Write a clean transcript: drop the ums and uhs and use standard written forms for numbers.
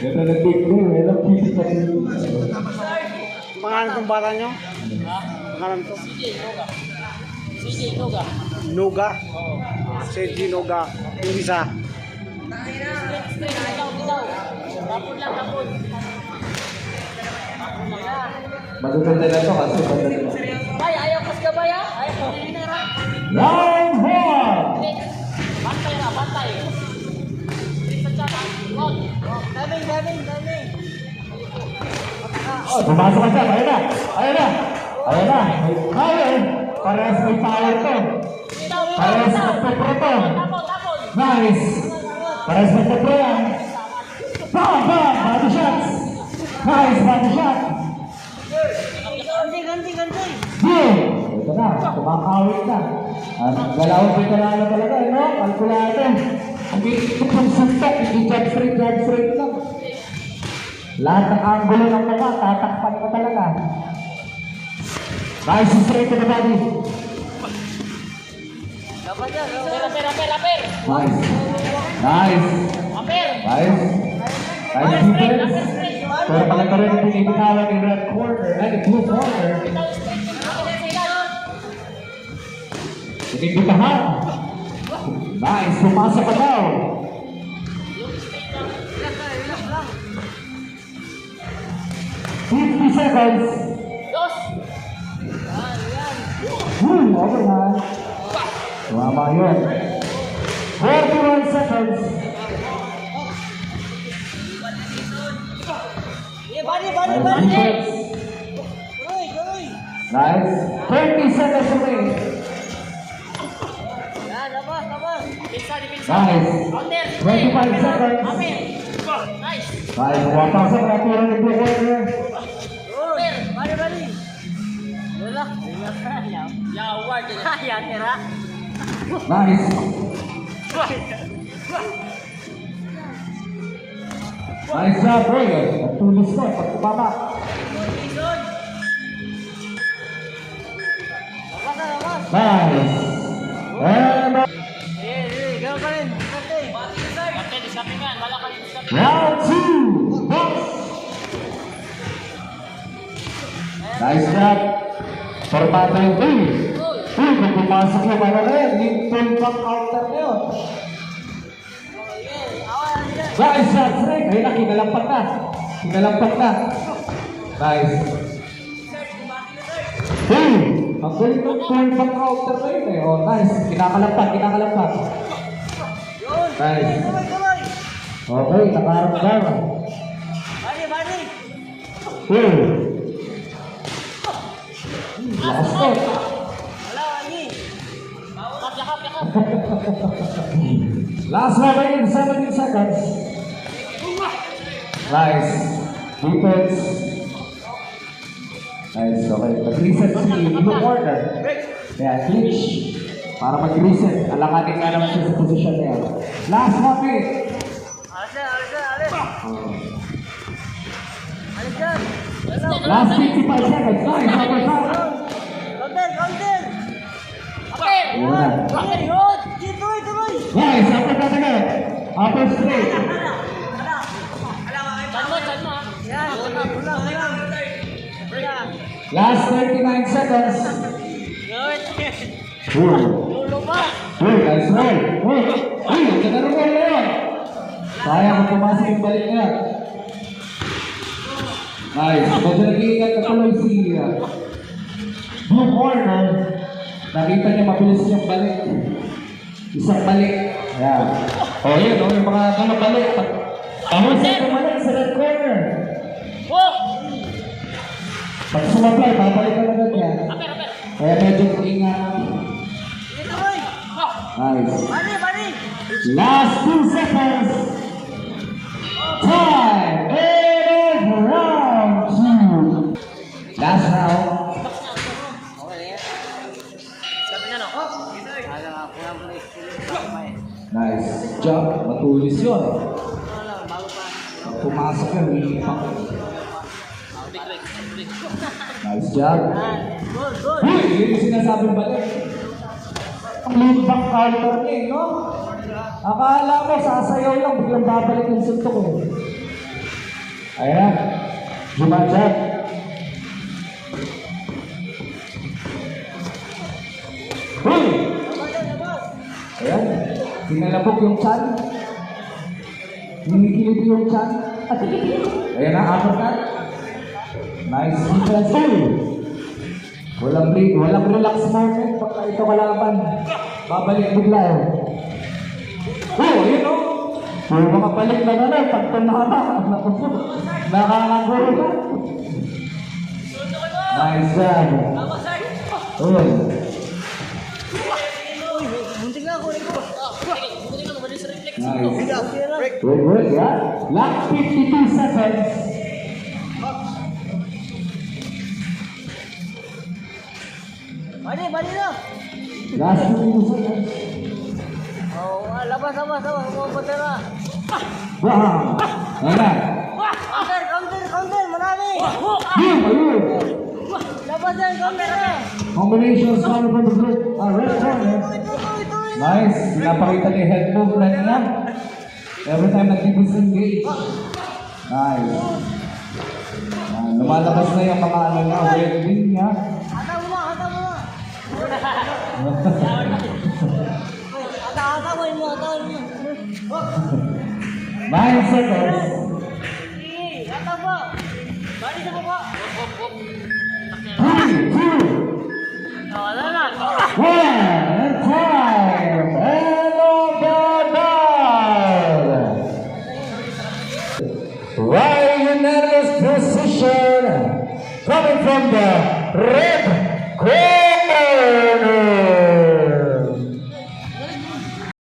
Ito na big room, ito kitty kasi. Pangalan ng bata nyo? Pangalan to? CJ Noga. Noga? CJ Noga. Yung isa. Tapon lang, tapon. Magaganda na to kasi madali na. Bay, ayaw kas ka ba ya? Ayaw. Round 1! Bantay na, bantay. Daming. Oh, pumasok ka siya. Ayan na. Ayun. Parehas may power to. Parehas magpapro to. Tapon. Nice. Parehas magpapro yan. Bam! Body shots. Nice, body shot. Ganti. Boom! Ito na, kumakawit na. Galawin ko talaga no? Kalkulado. Hindi ito pang suntok, hindi judge straight lang. Lahat ng angulo ng mga, tatakpan ko talaga. Nice, straight to the body. Dapat yan. Aper. Nice. Aper. Nice defense. Pero pala rin yung pinibitawan ni red corner, ay blue corner. Pinibitahan. Nice, pumasok ka daw. $50 seconds. Dos. Overhand. Tama yun. 41 seconds. Bali. Nice. Nice. 30 seconds away. Yan, labas. Pinsa. Nice. Counter. 25 seconds. Aper. Nice. Nice. Wapasok na tira ni blue corner. Aper. Bali. Wala. Ya, award. Ya, tira. Nice. Nice job, boy. Tulis ko pag tumama. Nice. And Gano'n ka rin. Diskarte nga. Wala ka rin diskarte. round 2. Box. Nice job. Formata yung uy. Kung pumasok yung ano na yan, yung full back counter na yun. Nice shot, Frank. Ayun na, kinalampak na. Nice. Ang galing ng full back counter na yun eh. Oh, nice. Kinakalampak. Nice. Okay, nakaramdam. Bali. Lakas ko. Wala, Ani. Yakap. Last one, 17 seconds. Nice. Defense. Nice, okay. Mag-reset si blue corner. Kaya clinch. Para mag-reset. Alakanin nga naman siya sa position niya. Last one minute. Alis. Alis dyan. Last 55 seconds. Nice, over time. Counter. Aper. Ayun na. Aper, yun. Tuloy. Nice, upper na agad. Upper straight. Saan mo? Yan. Last 39 seconds. Good. Uy. Lulo pa. Nice roll. Uy, ganda na roll na yun. Sayang kung pumasok yung balik niya. Nice. Medyo nag-iingat na tuloy si blue corner. Nakita niya mabilis yung balik. Isang balik. Ayan. Yun. Yung mga balik. Tapos yung balik sa red corner. Pag sumablay, babalik ka agad yan. Aper. Kaya medyo ingat. Tuloy. Nice. Bali. Last 2 seconds. Time. And round 2. Last round. Nice job. Matulis yun. Pag pumasok yun, iipak. Nice job. Uy, yun yung sinasabing balik. Ang lead back counter niya, no? Akala mo, sasayaw lang, biglang babalik yung suntok eh. Ayan. Jumajab. Hoy! Ayan. Sinalabog yung chan. Hinigilid yung chan. Ayan na, uppercut. Nice defense. Walang relax moment pagka ito kalaban. Babalik bigla. Oh, yun o. May mga balik na gano'n. Pag tumama, nakakagulo ka. Nice job. Uy. Bunting na ako. Bunting na, mali sa reflex. Nice. Good, yeah. Last 52 seconds. Bali na. Last 52 seconds. Oh, labas. Pumatira. Wow. Ayan. Counter, marami. Ayun. Labas yan, counter na. Combinations coming from the group. Red corner. Nice. Pinapakita ni head movement niya. Every time nag-disengage. Nice. Lumalabas na yung mga ano niya, red wing niya. Hata mo na. Hata mo. 9 seconds.